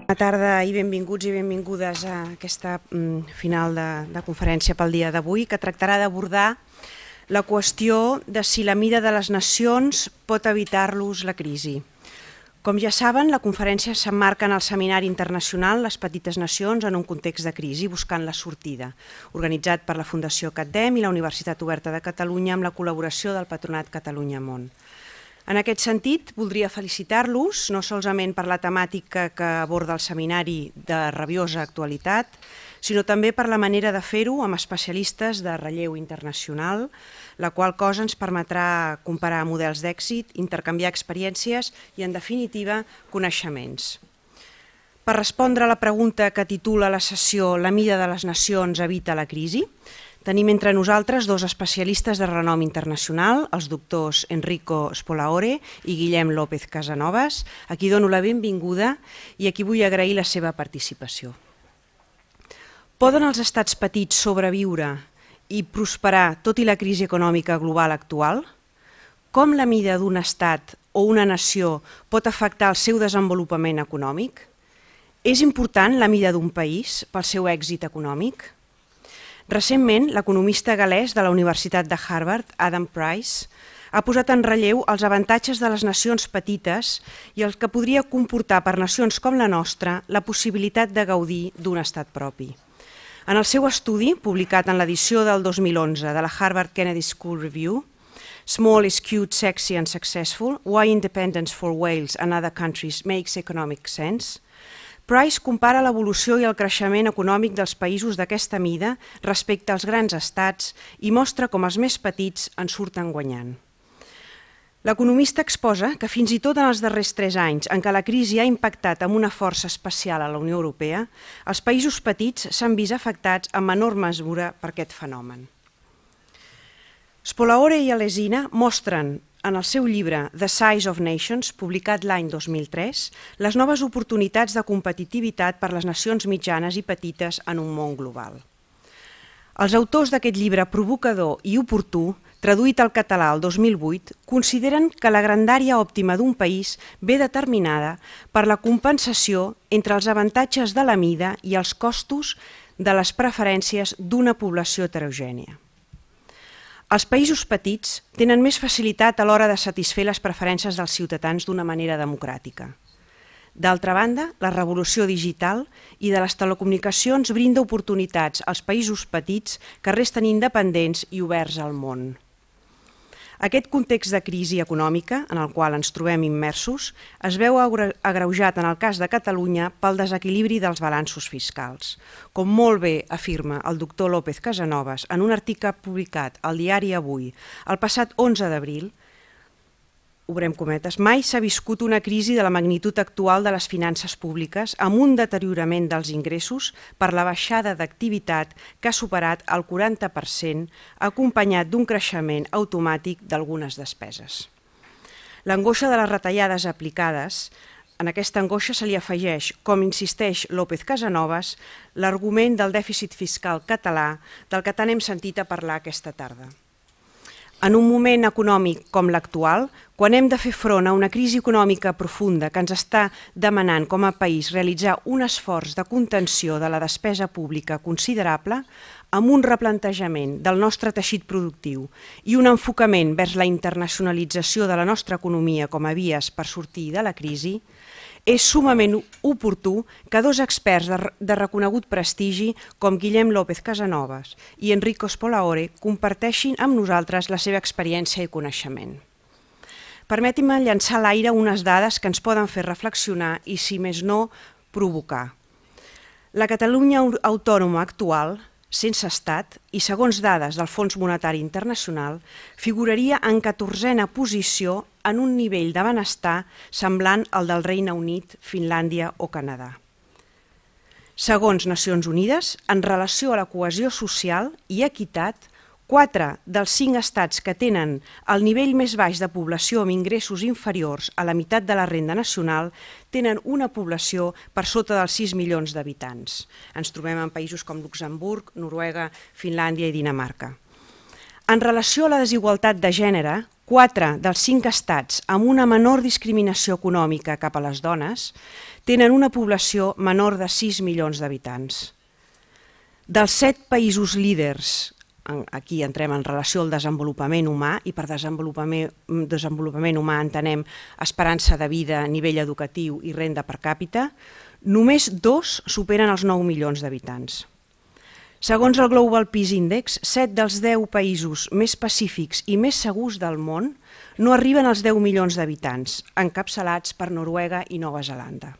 Bona tarda i benvinguts i benvingudes a aquesta final de conferència pel dia d'avui, que tractarà d'abordar la qüestió de si la mida de les nacions pot evitar-los la crisi. Com ja saben, la conferència s'emmarca en el Seminari Internacional Les petites nacions en un context de crisi, buscant la sortida, organitzat per la Fundació CatDem i la Universitat Oberta de Catalunya amb la col·laboració del Patronat Catalunya Món. En aquest sentit, voldria felicitar-los, no solament per la temàtica que aborda el seminari de rabiosa actualitat, sinó també per la manera de fer-ho amb especialistes de relleu internacional, la qual cosa ens permetrà comparar models d'èxit, intercanviar experiències i, en definitiva, coneixements. Per respondre a la pregunta que titula la sessió «La mida de les nacions evita la crisi», tenim entre nosaltres dos especialistes de renom internacional, els doctors Enrico Spolaore i Guillem López Casasnovas, a qui dono la benvinguda i a qui vull agrair la seva participació. Poden els estats petits sobreviure i prosperar tot i la crisi econòmica global actual? Com la mida d'un estat o una nació pot afectar el seu desenvolupament econòmic? És important la mida d'un país pel seu èxit econòmic? Recentment, l'economista gal·lès de la Universitat de Harvard, Adam Price, ha posat en relleu els avantatges de les nacions petites i el que podria comportar per nacions com la nostra la possibilitat de gaudir d'un estat propi. En el seu estudi, publicat en l'edició del 2011 de la Harvard Kennedy School Review, Small is cute, sexy and successful, Why Independence for Wales and Other Countries Makes Economic Sense, Price compara l'evolució i el creixement econòmic dels països d'aquesta mida respecte als grans estats i mostra com els més petits en surten guanyant. L'economista exposa que fins i tot en els darrers 3 anys en què la crisi ha impactat amb una força especial a la Unió Europea, els països petits s'han vist afectats en menor mesura per aquest fenomen. Spolaore i Alesina mostren en el seu llibre The Size of Nations, publicat l'any 2003, les noves oportunitats de competitivitat per les nacions mitjanes i petites en un món global. Els autors d'aquest llibre provocador i oportú, traduït al català el 2008, consideren que la grandària òptima d'un país ve determinada per la compensació entre els avantatges de la mida i els costos de les preferències d'una població heterogènia. Els països petits tenen més facilitat a l'hora de satisfer les preferències dels ciutadans d'una manera democràtica. D'altra banda, la revolució digital i de les telecomunicacions brinda oportunitats als països petits que resten independents i oberts al món. Aquest context de crisi econòmica en el qual ens trobem immersos es veu agreujat en el cas de Catalunya pel desequilibri dels balanços fiscals. Com molt bé afirma el doctor López Casasnovas en un article publicat al diari Avui el passat 11 d'abril, obrem cometes, mai s'ha viscut una crisi de la magnitud actual de les finances públiques amb un deteriorament dels ingressos per la baixada d'activitat que ha superat el 40%, acompanyat d'un creixement automàtic d'algunes despeses. L'angoixa de les retallades aplicades, en aquesta angoixa se li afegeix, com insisteix López Casasnovas, l'argument del dèficit fiscal català del que tant hem sentit a parlar aquesta tarda. En un moment econòmic com l'actual, quan hem de fer front a una crisi econòmica profunda que ens està demanant com a país realitzar un esforç de contenció de la despesa pública considerable, amb un replantejament del nostre teixit productiu i un enfocament vers la internacionalització de la nostra economia com a vies per sortir de la crisi, és sumament oportú que dos experts de reconegut prestigi com Guillem López Casasnovas i Enrico Spolaore comparteixin amb nosaltres la seva experiència i coneixement. Permetin-me llançar a l'aire unes dades que ens poden fer reflexionar i, si més no, provocar. La Catalunya autònoma actual, sense estat i segons dades del Fons Monetari Internacional, figuraria en 14a posició en un nivell de benestar semblant al del Regne Unit, Finlàndia o Canadà. Segons Nacions Unides, en relació a la cohesió social i equitat, 4 dels 5 estats que tenen el nivell més baix de població amb ingressos inferiors a la meitat de la renda nacional tenen una població per sota dels 6 milions d'habitants. Ens trobem en països com Luxemburg, Noruega, Finlàndia i Dinamarca. En relació a la desigualtat de gènere, 4 dels 5 estats amb una menor discriminació econòmica cap a les dones tenen una població menor de 6 milions d'habitants. Dels 7 països líders, aquí entrem en relació al desenvolupament humà, i per desenvolupament humà entenem esperança de vida, nivell educatiu i renda per càpita, només 2 superen els 9 milions d'habitants. Segons el Global Peace Index, 7 dels 10 països més pacífics i més segurs del món no arriben als 10 milions d'habitants, encapçalats per Noruega i Nova Zelanda.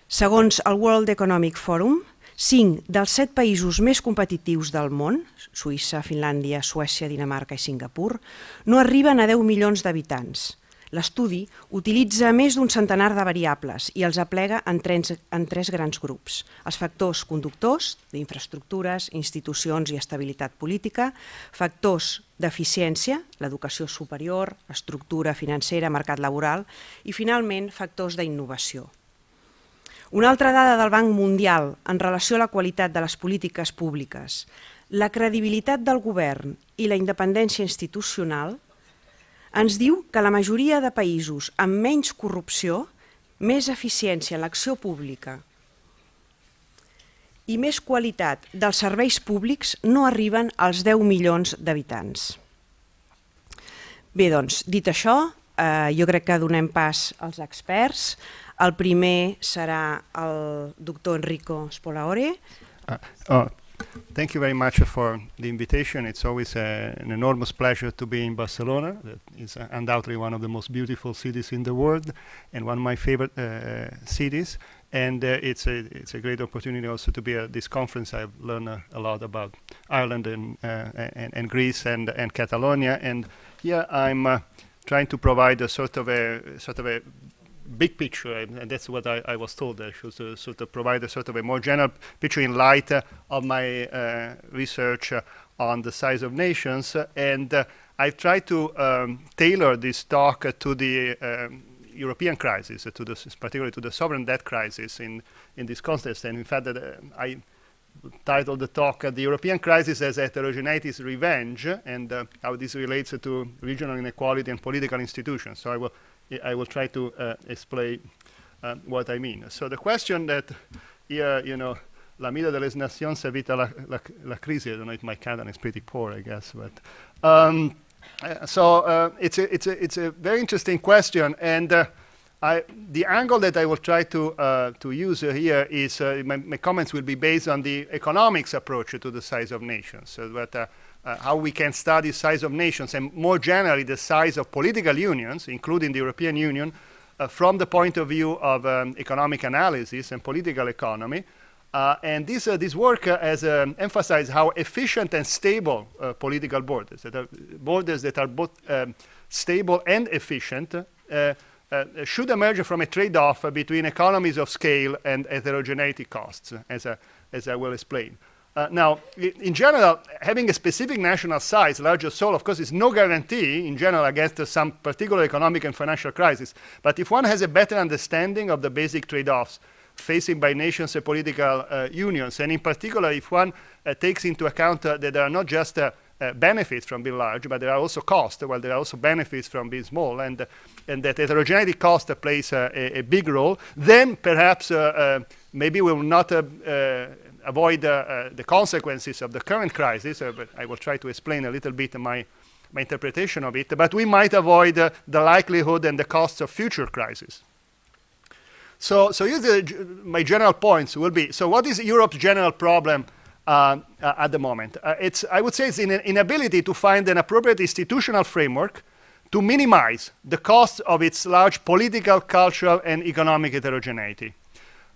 Segons el World Economic Forum, 5 dels 7 països més competitius del món, Suïssa, Finlàndia, Suècia, Dinamarca i Singapur, no arriben a 10 milions d'habitants. L'estudi utilitza més d'un centenar de variables i els aplega en 3 grans grups. Els factors conductors, d'infraestructures, institucions i estabilitat política, factors d'eficiència, l'educació superior, estructura financera, mercat laboral, i finalment factors d'innovació. Una altra dada del Banc Mundial en relació a la qualitat de les polítiques públiques, la credibilitat del govern i la independència institucional ens diu que la majoria de països amb menys corrupció, més eficiència en l'acció pública i més qualitat dels serveis públics no arriben als 10 milions d'habitants. Bé, doncs, dit això, jo crec que donem pas als experts. El primer serà el doctor Enrico Spolaore. Thank you very much for the invitation. It's always an enormous pleasure to be in Barcelona. That is undoubtedly one of the most beautiful cities in the world and one of my favorite cities. And it's a great opportunity also to be at this conference. I've learned a lot about Ireland and Greece and Catalonia. And here I'm trying to provide a sort of a big picture, and that's what I was told. I should sort of provide a sort of a more general picture in light of my research on the size of nations. And I've tried to tailor this talk to the European crisis, particularly to the sovereign debt crisis in this context. And in fact, I titled the talk "The European Crisis as Heterogeneity's Revenge" and how this relates to regional inequality and political institutions. So I will try to explain what I mean. So the question that here, la mida de les nacions evita la CRISI. I don't know if my Catalan is pretty poor, I guess, but it's a very interesting question, and the angle that I will try to use here is my comments will be based on the economics approach to the size of nations. So that how we can study size of nations and more generally the size of political unions, including the European Union, from the point of view of economic analysis and political economy. And this work has emphasized how efficient and stable political borders that are both stable and efficient should emerge from a trade-off between economies of scale and heterogeneity costs, as I will explain. Now, in general, having a specific national size, large or small, of course, is no guarantee, in general, against some particular economic and financial crisis. But if one has a better understanding of the basic trade-offs facing by nations and political unions, and in particular, if one takes into account that there are not just benefits from being large, but there are also costs, while there are also benefits from being small, and that heterogeneity cost plays a big role, then perhaps maybe we will not avoid the consequences of the current crisis, but I will try to explain a little bit my interpretation of it, but we might avoid the likelihood and the costs of future crises. So here's my general points will be, so what is Europe's general problem at the moment? I would say it's an inability to find an appropriate institutional framework to minimize the costs of its large political, cultural, and economic heterogeneity.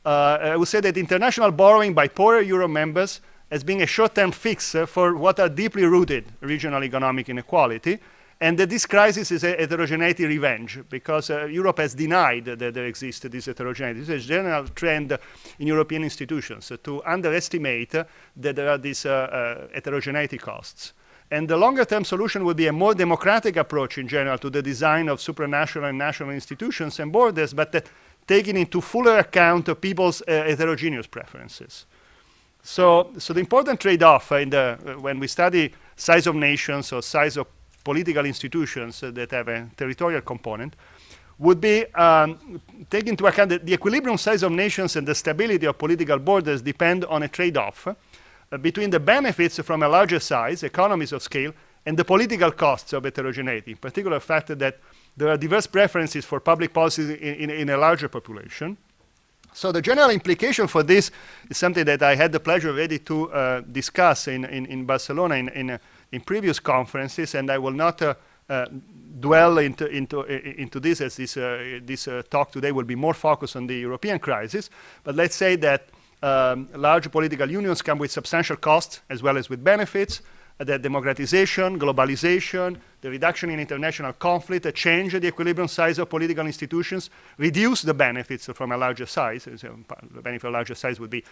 I would say that international borrowing by poorer Euro members has been a short-term fix for what are deeply rooted regional economic inequality, and that this crisis is a heterogeneity revenge, because Europe has denied that there exists this heterogeneity. This is a general trend in European institutions to underestimate that there are these heterogeneity costs. And the longer-term solution would be a more democratic approach in general to the design of supranational and national institutions and borders, but taking into fuller account of people's heterogeneous preferences. So the important trade-off when we study size of nations or size of political institutions that have a territorial component would be take into account that the equilibrium size of nations and the stability of political borders depend on a trade-off between the benefits from a larger size, economies of scale, and the political costs of heterogeneity, in particular the fact that there are diverse preferences for public policies in a larger population. So the general implication for this is something that I had the pleasure already to discuss in Barcelona in previous conferences, and I will not dwell into this, as this talk today will be more focused on the European crisis. But let's say that large political unions come with substantial costs as well as with benefits, that democratization, globalization, the reduction in international conflict change the equilibrium size of political institutions, reduce the benefits from a larger size. So the benefit of a larger size would be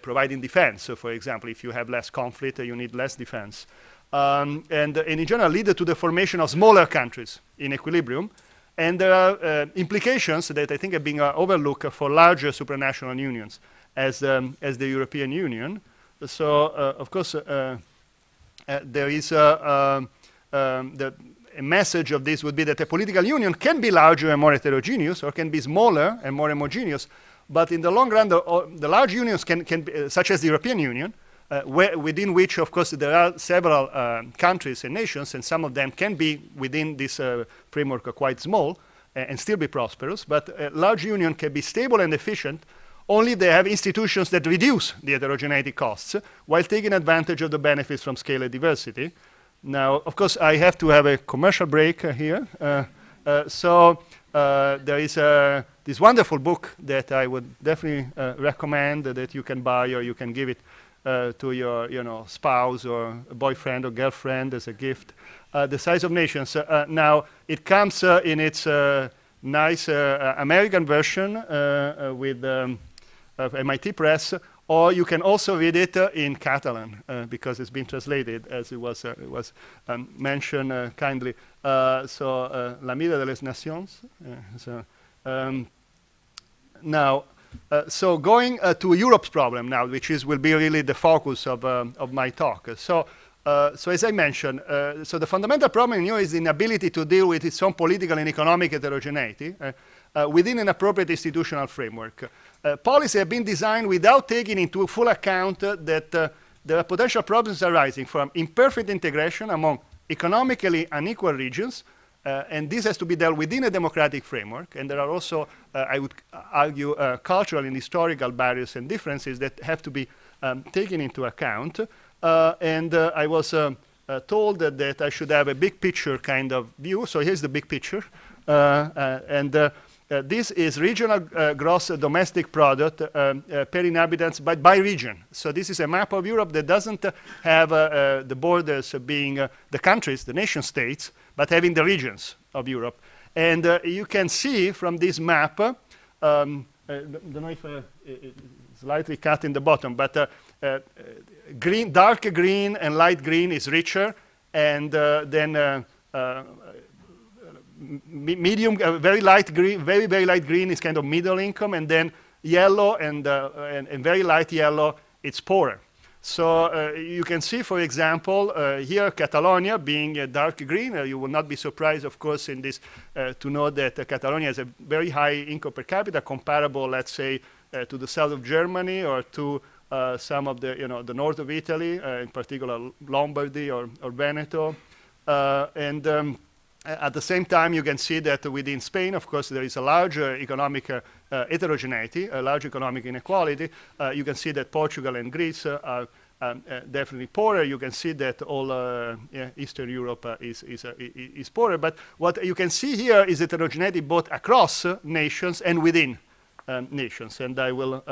providing defense. So for example, if you have less conflict, you need less defense. And in general lead to the formation of smaller countries in equilibrium. And there are implications that I think are being overlooked for larger supranational unions as the European Union. So of course, there is a message of this would be that a political union can be larger and more heterogeneous, or can be smaller and more homogeneous. But in the long run, the large unions can be, such as the European Union, within which, of course, there are several countries and nations, and some of them can be within this framework quite small and still be prosperous. But a large union can be stable and efficient only they have institutions that reduce the heterogeneity costs while taking advantage of the benefits from scale and diversity. Now, of course, I have to have a commercial break here. So there is this wonderful book that I would definitely recommend that you can buy, or you can give it to your spouse or boyfriend or girlfriend as a gift. The Size of Nations. Now, it comes in its nice American version with of MIT Press, or you can also read it in Catalan because it's been translated, as it was mentioned kindly. So, La mida de las nacions. Now, so going to Europe's problem now, which will be really the focus of my talk. So as I mentioned, so the fundamental problem in Europe is the inability to deal with its own political and economic heterogeneity within an appropriate institutional framework. Policy have been designed without taking into full account that there are potential problems arising from imperfect integration among economically unequal regions, and this has to be dealt within a democratic framework. And there are also, I would argue, cultural and historical barriers and differences that have to be taken into account. And I was told that I should have a big picture kind of view. So here's the big picture. This is regional gross domestic product per inhabitants by region. So this is a map of Europe that doesn't have the borders being the countries, the nation states, but having the regions of Europe. And you can see from this map, I don't know if it's slightly cut in the bottom, but green, dark green and light green is richer, and then medium, very light green, very light green is kind of middle income, and then yellow and very light yellow, it's poorer. So you can see, for example, here Catalonia being dark green. You will not be surprised, of course, in this to know that Catalonia has a very high income per capita, comparable, let's say, to the south of Germany or to some of the the north of Italy, in particular Lombardy or Veneto, at the same time, you can see that within Spain, of course, there is a large economic heterogeneity, a large economic inequality. You can see that Portugal and Greece are definitely poorer. You can see that all Eastern Europe is poorer. But what you can see here is heterogeneity both across nations and within nations. And I will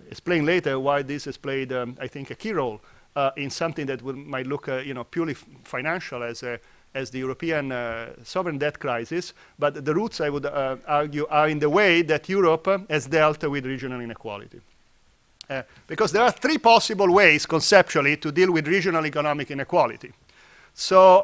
explain later why this has played, I think, a key role in something that might look purely financial as the European sovereign debt crisis, but the roots, I would argue, are in the way that Europe has dealt with regional inequality. Because there are three possible ways, conceptually, to deal with regional economic inequality. So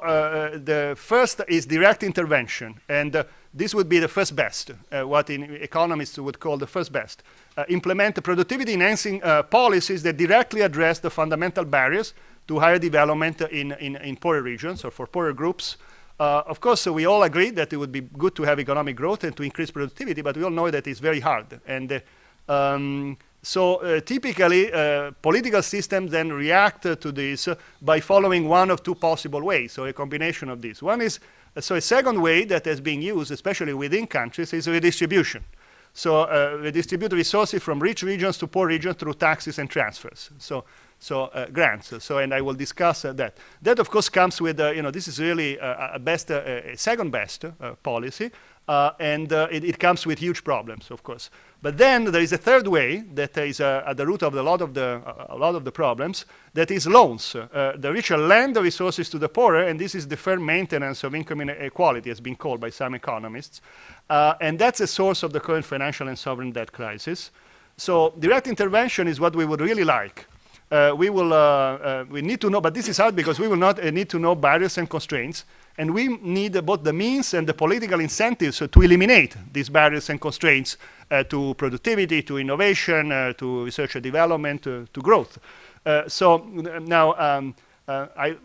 the first is direct intervention, and this would be the first best, what economists would call the first best. Implement productivity-enhancing policies that directly address the fundamental barriers to higher development in poorer regions or for poorer groups, Of course, we all agree that it would be good to have economic growth and to increase productivity, but we all know that it's very hard. And typically, political systems then react to this by following one of two possible ways, or a combination of these. One is, so a second way that has been used, especially within countries, is redistribution. So redistribute resources from rich regions to poor regions through taxes and transfers. So grants. And I will discuss that. That, of course, comes with, this is really a second best policy, and it comes with huge problems, of course. But then there is a third way that is at the root of a lot of the problems, that is loans. The richer lend the resources to the poorer, and this is deferred maintenance of income inequality, has been called by some economists. And that's a source of the current financial and sovereign debt crisis. So direct intervention is what we would really like. We need to know, but this is hard because we will not need to know barriers and constraints, and we need both the means and the political incentives to eliminate these barriers and constraints to productivity, to innovation, to research and development, to growth. So now,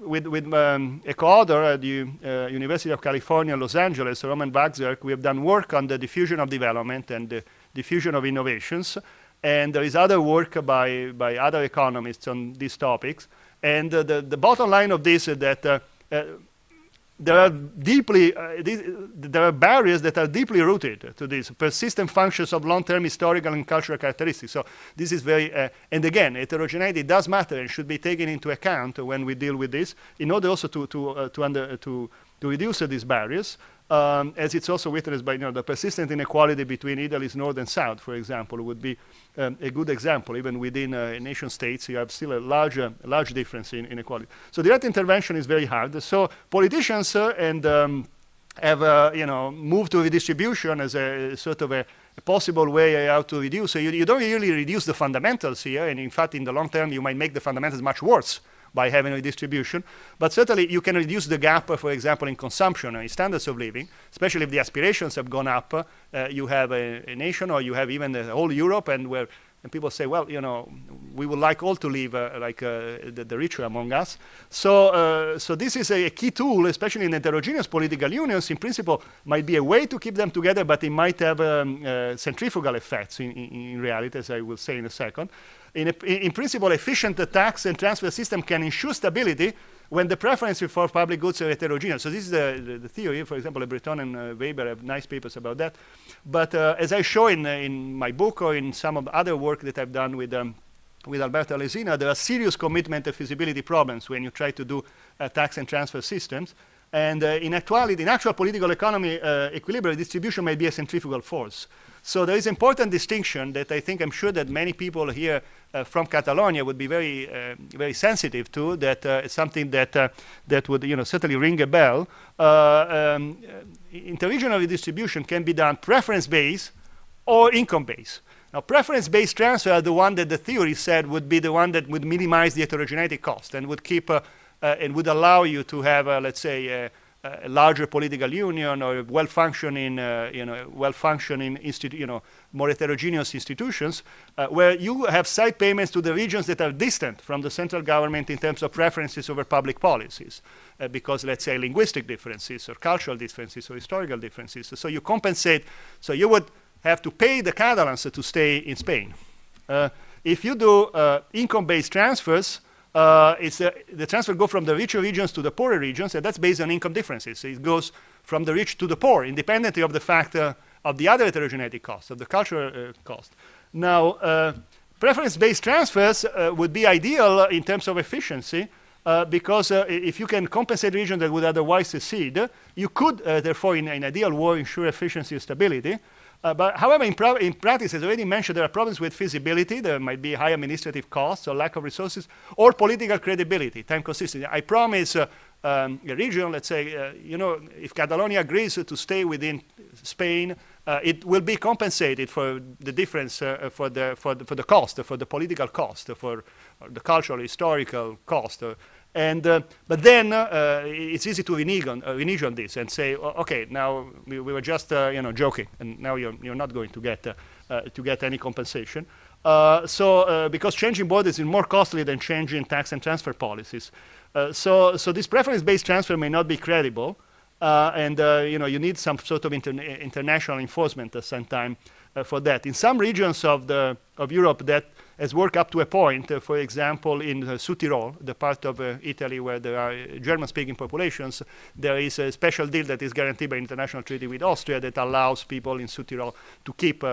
with a co-author at the University of California, Los Angeles, Roman Bagzerk, we have done work on the diffusion of development and the diffusion of innovations. And there is other work by other economists on these topics. And the bottom line of this is that there are barriers that are deeply rooted to these persistent functions of long-term historical and cultural characteristics. So this is very, and again, heterogeneity does matter and should be taken into account when we deal with this, in order also to reduce these barriers. As it's also witnessed by the persistent inequality between Italy's north and south, for example, would be a good example. Even within nation states, you have still a large difference in inequality. So direct intervention is very hard. So politicians have moved to redistribution as a sort of a possible way how to reduce. So you don't really reduce the fundamentals here, and in fact, in the long term, you might make the fundamentals much worse by having redistribution. But certainly you can reduce the gap, for example, in consumption and in standards of living, especially if the aspirations have gone up. You have a nation, or you have even the whole Europe, and people say, well, we would like all to live like the richer among us. So this is a key tool, especially in heterogeneous political unions. In principle, might be a way to keep them together, but it might have centrifugal effects in reality, as I will say in a second. In principle, efficient tax and transfer system can ensure stability when the preferences for public goods are heterogeneous. So this is the theory. For example, Breton and Weber have nice papers about that. But as I show in my book, or in some of the other work that I've done with Alberto Alesina, there are serious commitment and feasibility problems when you try to do tax and transfer systems. And in actual political economy, equilibrium distribution may be a centrifugal force. So there is important distinction that I'm sure that many people here from Catalonia would be very sensitive to. That is something that would certainly ring a bell. Interregional redistribution can be done preference-based or income-based. Now, preference-based transfer are the one that the theory said would be the one that would minimize the heterogeneity cost and would keep and would allow you to have, let's say, a larger political union, or well-functioning, more heterogeneous institutions, where you have side payments to the regions that are distant from the central government in terms of preferences over public policies, because, let's say, linguistic differences or cultural differences or historical differences. So you compensate. So you would have to pay the Catalans to stay in Spain. If you do income-based transfers, the transfer goes from the richer regions to the poorer regions, and that's based on income differences. So it goes from the rich to the poor, independently of the factor of the other heterogeneity cost, of the cultural cost. Now, preference-based transfers would be ideal in terms of efficiency, because if you can compensate regions that would otherwise secede, you could, therefore, in an ideal world, ensure efficiency and stability. But however, in practice, as already mentioned, there are problems with feasibility. There might be high administrative costs or lack of resources, or political credibility, time consistency. I promise a region, let's say, if Catalonia agrees to stay within Spain, it will be compensated for the difference for the cost, for the political cost, for the cultural, historical cost. But then it's easy to renege on this and say, okay, now we were just joking, and now you're not going to get any compensation. Because changing borders is more costly than changing tax and transfer policies. So this preference-based transfer may not be credible. and you need some sort of international enforcement at some time for that. In some regions of Europe that has worked up to a point, for example, in Südtirol, the part of Italy where there are German-speaking populations, there is a special deal that is guaranteed by international treaty with Austria that allows people in Südtirol to keep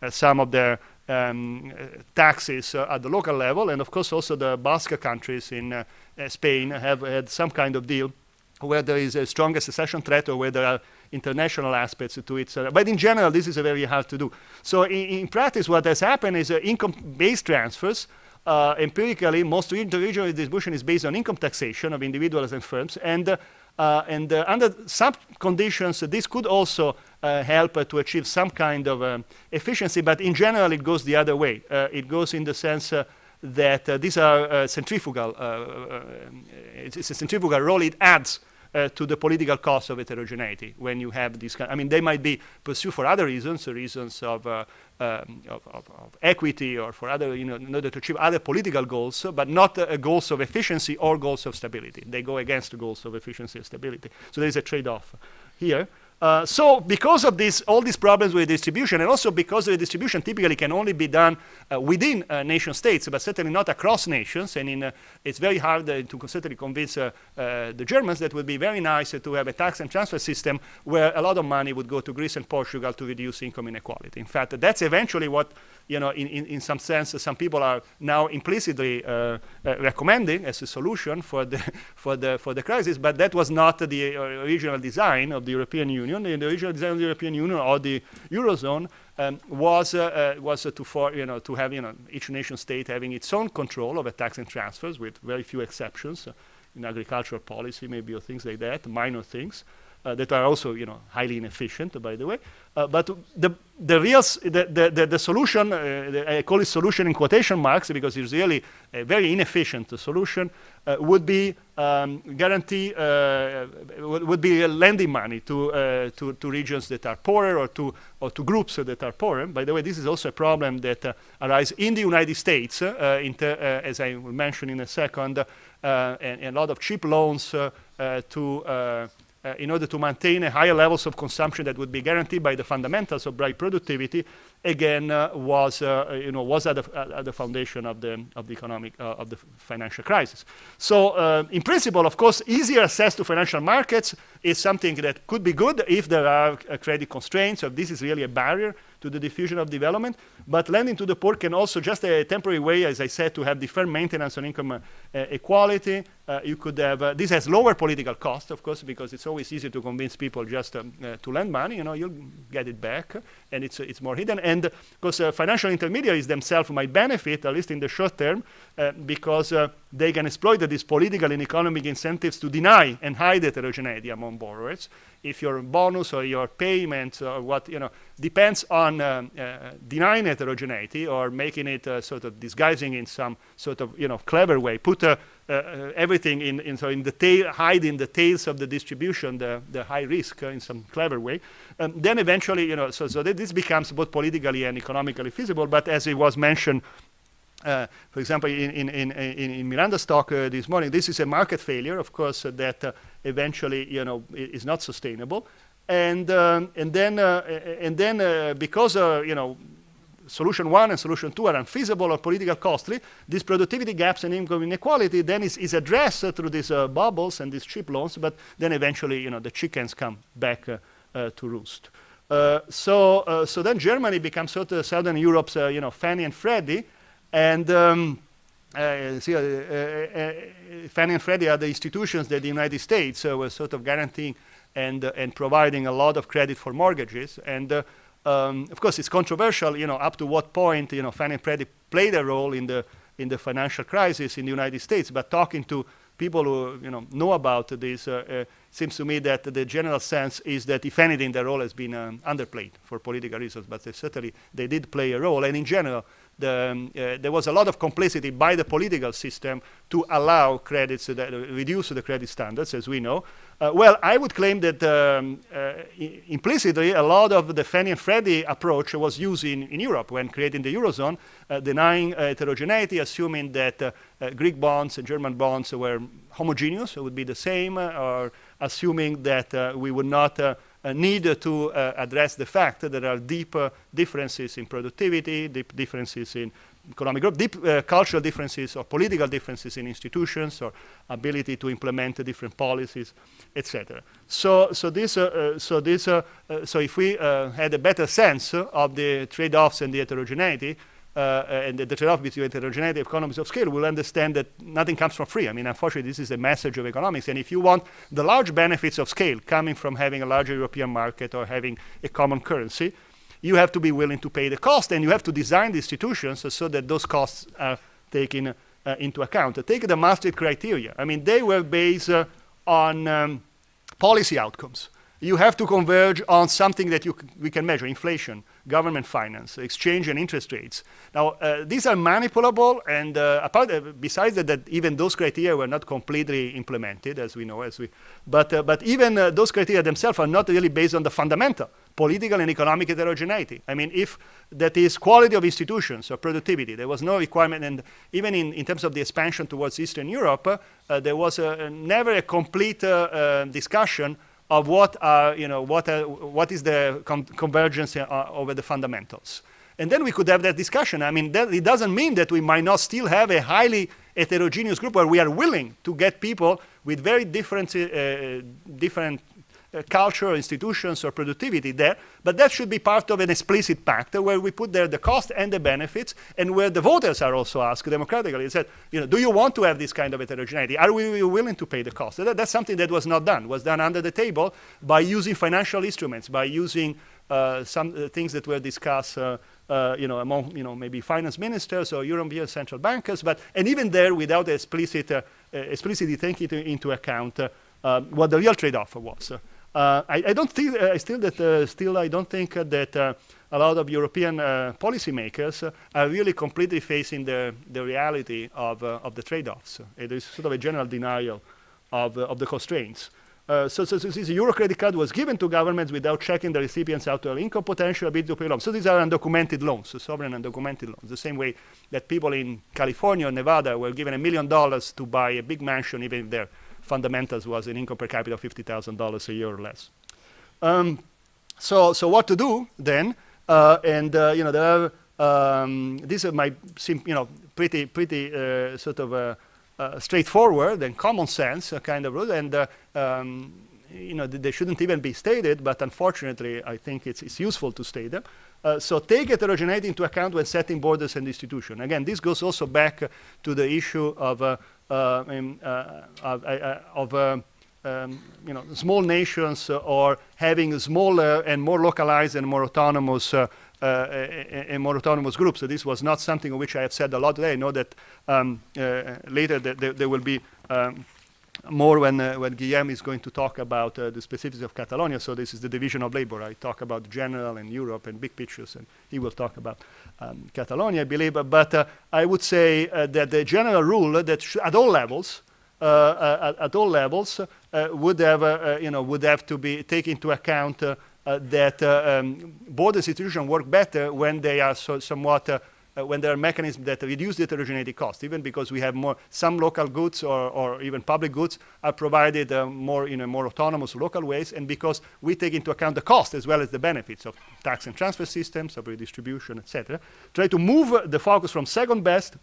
some of their taxes at the local level. And of course also the Basque countries in Spain have had some kind of deal where there is a stronger secession threat or where there are international aspects to it. But in general, this is very hard to do. So in practice, what has happened is income-based transfers. Empirically, most regional distribution is based on income taxation of individuals and firms. And under some conditions, this could also help to achieve some kind of efficiency. But in general, it goes the other way. It goes in the sense that these are centrifugal. It's a centrifugal role. It adds to the political cost of heterogeneity when you have this kind. I mean, they might be pursued for other reasons, reasons of equity or for other, in order to achieve other political goals, but not goals of efficiency or goals of stability. They go against the goals of efficiency and stability. So there is a trade-off here. So because of this, all these problems with distribution, and also because the distribution typically can only be done within nation states, but certainly not across nations, and it's very hard to certainly convince the Germans that it would be very nice to have a tax and transfer system where a lot of money would go to Greece and Portugal to reduce income inequality. In fact, that's eventually what, in some sense, some people are now implicitly recommending as a solution for the crisis, but that was not the original design of the European Union. The original design of the European Union or the Eurozone was to have each nation state having its own control over tax and transfers, with very few exceptions in agricultural policy, maybe, or things like that, minor things that are also highly inefficient, by the way. But the solution, I call it solution in quotation marks because it's really a very inefficient solution, would be guarantee, would be lending money to regions that are poorer or to groups that are poorer. By the way, this is also a problem that arises in the United States, as I will mention in a second, and a lot of cheap loans in order to maintain a higher levels of consumption that would be guaranteed by the fundamentals of bright productivity, again, was at the foundation of the economic of the financial crisis. So, in principle, of course, easier access to financial markets is something that could be good if there are credit constraints. So this is really a barrier to the diffusion of development. But lending to the poor can also just a temporary way, as I said, to have deferred maintenance on income equality. You could have, this has lower political cost, of course, because it's always easier to convince people just to lend money. You'll get it back, and it's more hidden. And because financial intermediaries themselves might benefit, at least in the short term, because they can exploit these political and economic incentives to deny and hide heterogeneity among borrowers. If your bonus or your payment or what, depends on denying heterogeneity or making it sort of disguising in some sort of, clever way, put everything in the tail, hide in the tails of the distribution, the high risk in some clever way, then eventually, so that this becomes both politically and economically feasible. But as it was mentioned, for example, in Miranda's talk this morning, this is a market failure, of course, that eventually, is not sustainable, and then because solution 1 and solution 2 are unfeasible or politically costly, these productivity gaps and income inequality then is addressed through these bubbles and these cheap loans, but then eventually, the chickens come back to roost. So then Germany becomes sort of Southern Europe's, Fannie and Freddie. And Fannie and Freddie are the institutions that the United States were sort of guaranteeing and providing a lot of credit for mortgages. And of course, it's controversial, up to what point, Fannie and Freddie played a role in the financial crisis in the United States. But talking to people who know about this, seems to me that the general sense is that, if anything, their role has been underplayed for political reasons. But certainly they did play a role, and in general, there was a lot of complicity by the political system to allow credits, reduce the credit standards, as we know. Well, I would claim that implicitly a lot of the Fannie and Freddie approach was used in Europe when creating the Eurozone, denying heterogeneity, assuming that Greek bonds and German bonds were homogeneous, it would be the same, or assuming that we would not need to address the fact that there are deep differences in productivity, deep differences in economic growth, deep cultural differences or political differences in institutions or ability to implement different policies, etc. So if we had a better sense of the trade-offs and the heterogeneity, and the trade-off between heterogeneity and economies of scale, we'll understand that nothing comes for free. I mean, unfortunately, this is a message of economics. And if you want the large benefits of scale coming from having a larger European market or having a common currency, you have to be willing to pay the cost, and you have to design the institutions so that those costs are taken into account. Take the Maastricht criteria. I mean, they were based on policy outcomes. You have to converge on something that we can measure: inflation, government finance, exchange and interest rates. Now, these are manipulable, and besides that, even those criteria were not completely implemented, as we know, but even those criteria themselves are not really based on the fundamental political and economic heterogeneity. I mean, if that is quality of institutions or productivity, there was no requirement, and even in terms of the expansion towards Eastern Europe, there was never a complete discussion of what is the convergence over the fundamentals. And then we could have that discussion. I mean, it doesn't mean that we might not still have a highly heterogeneous group where we are willing to get people with very different culture, institutions, or productivity there, but that should be part of an explicit pact where we put there the cost and the benefits, and where the voters are also asked democratically. It said, do you want to have this kind of heterogeneity? Are we willing to pay the cost? That's something that was not done. Was done under the table by using financial instruments, by using some things that were discussed among maybe finance ministers or European central bankers, and even there without explicitly taking into account what the real trade-off was. I don't think I don't think that a lot of European policymakers are really completely facing the reality of the trade-offs. It is sort of a general denial of the constraints. So this Euro credit card was given to governments without checking the recipient's actual income potential, ability to pay loans. So these are undocumented loans, sovereign undocumented loans. The same way that people in California or Nevada were given $1 million to buy a big mansion, even if their fundamentals was an income per capita of $50,000 a year or less. So what to do then? There are these might seem pretty sort of straightforward and common sense kind of rules, and they shouldn't even be stated, but unfortunately I think it's useful to state them. So take heterogeneity into account when setting borders and institutions. Again, this goes also back to the issue of small nations or having smaller and more localized and more autonomous groups. So this was not something of which I have said a lot today. I know that later there will be more when Guillem is going to talk about the specifics of Catalonia. So this is the division of labor. I talk about general and Europe and big pictures, and he will talk about Catalonia, I believe. But I would say that the general rule that at all levels would have to be taken into account that border institutions work better when they are when there are mechanisms that reduce the heterogeneity cost, even because we have some local goods or even public goods are provided more in a more autonomous local ways, and because we take into account the cost as well as the benefits of tax and transfer systems, of redistribution, etc. Try to move the focus from second best,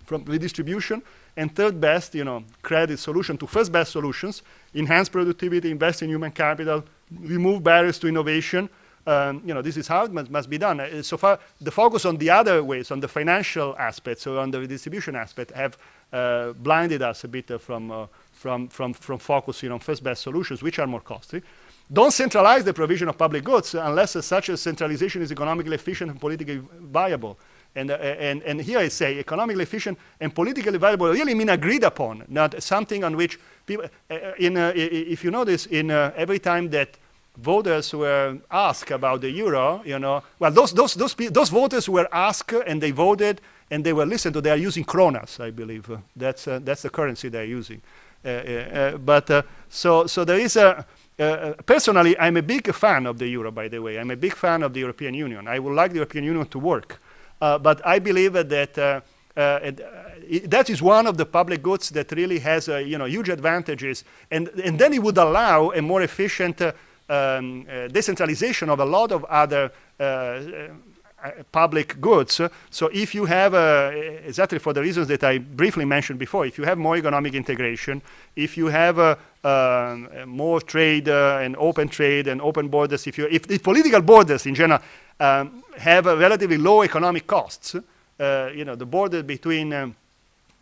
from redistribution, and third best, credit solution to first best solutions, enhance productivity, invest in human capital, remove barriers to innovation. This is how it must be done. So far, the focus on the other ways, on the financial aspects or on the redistribution aspect, have blinded us a bit from focusing on first best solutions, which are more costly. Don't centralize the provision of public goods unless such a centralization is economically efficient and politically viable. And here I say economically efficient and politically viable really mean agreed upon, not something on which people, if you notice, every time that voters were asked about the euro, well, those voters were asked and they voted and they were listened to. They are using kronas, I believe. That's the currency they're using. So there is personally, I'm a big fan of the euro, by the way. I'm a big fan of the European Union. I would like the European Union to work. But I believe that that is one of the public goods that really has huge advantages. And then it would allow a more efficient decentralization of a lot of other public goods. So if you have, exactly for the reasons that I briefly mentioned before, if you have more economic integration, if you have more trade and open borders, if the political borders in general have relatively low economic costs, the border between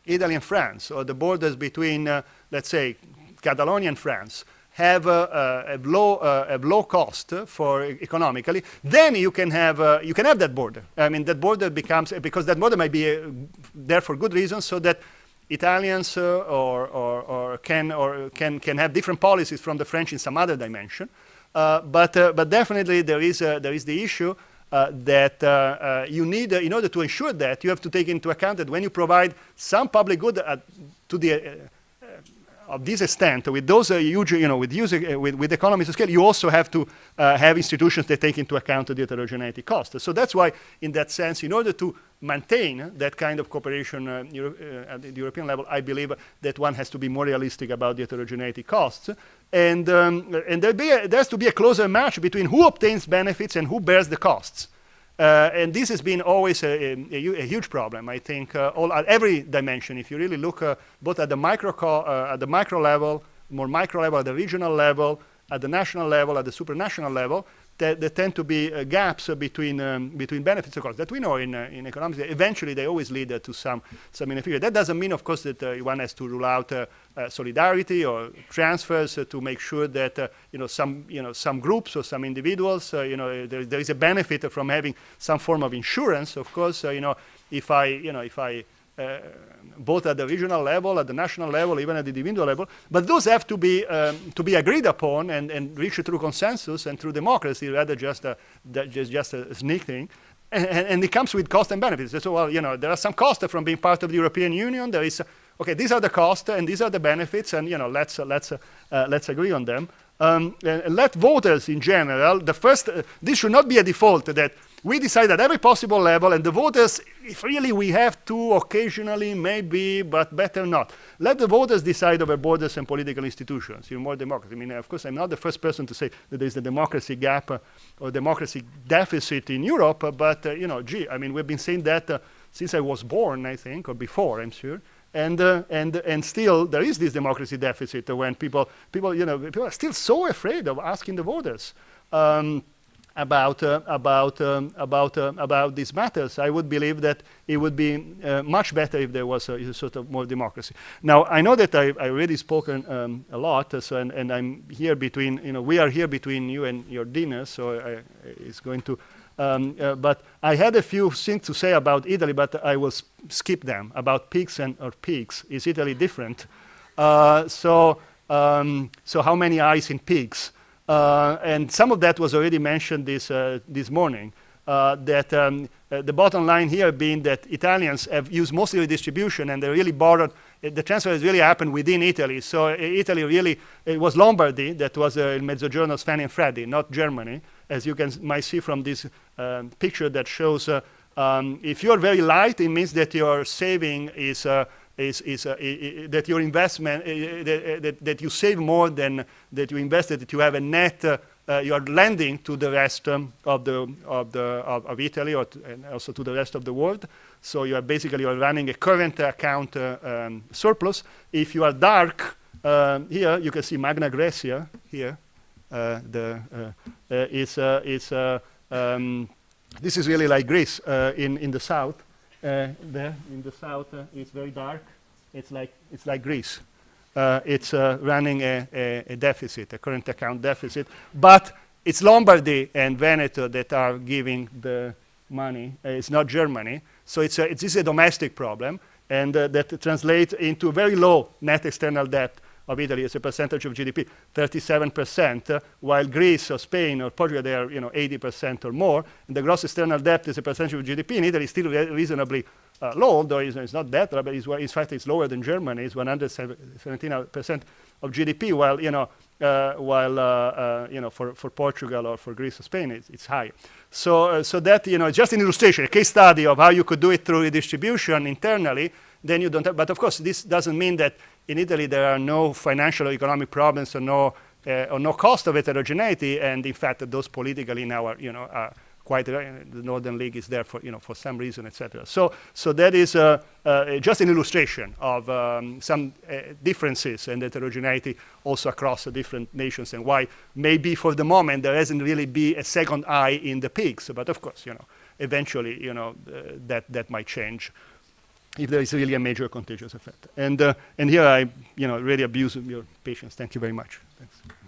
Italy and France, or the borders between, let's say, Catalonia and France, have a low cost for economically, then you can have that border. I mean, that border becomes, because that border might be there for good reasons, so that Italians can have different policies from the French in some other dimension. But definitely there is the issue that you need, in order to ensure that, you have to take into account that when you provide some public good to the of this extent, with those huge, with economies of scale, you also have to have institutions that take into account the heterogeneity cost. So that's why, in that sense, in order to maintain that kind of cooperation at the European level, I believe that one has to be more realistic about the heterogeneity costs. And there has to be a closer match between who obtains benefits and who bears the costs. And this has been always a huge problem, I think, at every dimension. If you really look both at the micro level, more micro level, at the regional level, at the national level, at the supranational level, there tend to be gaps between benefits and costs that we know in economics. Eventually, they always lead to some inequality. That doesn't mean, of course, that one has to rule out solidarity or transfers to make sure that some groups or some individuals, there is a benefit from having some form of insurance. Of course, if I both at the regional level, at the national level, even at the individual level, but those have to be agreed upon and reached through consensus and through democracy, rather just a sneak thing. And it comes with cost and benefits. So, well, there are some costs from being part of the European Union. There is, okay, these are the costs and these are the benefits, and let's agree on them. And let voters in general, this should not be a default that we decide at every possible level, and the voters, if really we have to occasionally, maybe, but better not. Let the voters decide over borders and political institutions, more democracy. I mean, of course, I'm not the first person to say that there's a democracy gap or democracy deficit in Europe, but, I mean, we've been saying that since I was born, I think, or before, I'm sure. And still, there is this democracy deficit when people are still so afraid of asking the voters about these matters. I would believe that it would be much better if there was a sort of more democracy. Now, I know that I've already spoken a lot, and I'm here between, we are here between you and your dinner, so it's going to. But I had a few things to say about Italy, but I will skip them. About pigs or pigs. Is Italy different? So how many eyes in pigs? And some of that was already mentioned this morning. That the bottom line here being that Italians have used mostly redistribution, and they really borrowed. The transfer has really happened within Italy. So Italy really, it was Lombardy that was Il Mezzogiorno's Fanny and Freddy, not Germany, as you might see from this picture that shows if you're very light, it means that your saving is that your investment that you save more than that you invested, that you have a net. You are lending to the rest of Italy, and also to the rest of the world. So you are basically running a current account surplus. If you are dark, here you can see Magna Graecia. Here, this is really like Greece in the south. There in the south, it's very dark. It's like Greece. It's running a deficit, a current account deficit. But it's Lombardy and Veneto that are giving the money. It's not Germany. So this is a domestic problem, and that translates into very low net external debt of Italy as a percentage of GDP, 37%, while Greece or Spain or Portugal, they are 80% or more. And the gross external debt as a percentage of GDP in Italy is still reasonably low, though it's not that, but in fact it's lower than Germany. It's 117% of GDP, while for Portugal or for Greece or Spain, it's higher. So that just an illustration, a case study of how you could do it through redistribution internally. Then you don't have, but of course this doesn't mean that in Italy there are no financial or economic problems or no cost of heterogeneity. And in fact, those politically now are quite, the Northern League is there for some reason, etc. So that is just an illustration of some differences and heterogeneity also across the different nations, and why maybe for the moment there hasn't really be a second eye in the peaks. But of course, eventually, that might change if there is really a major contagious effect. And here I, really abuse your patience. Thank you very much. Thanks.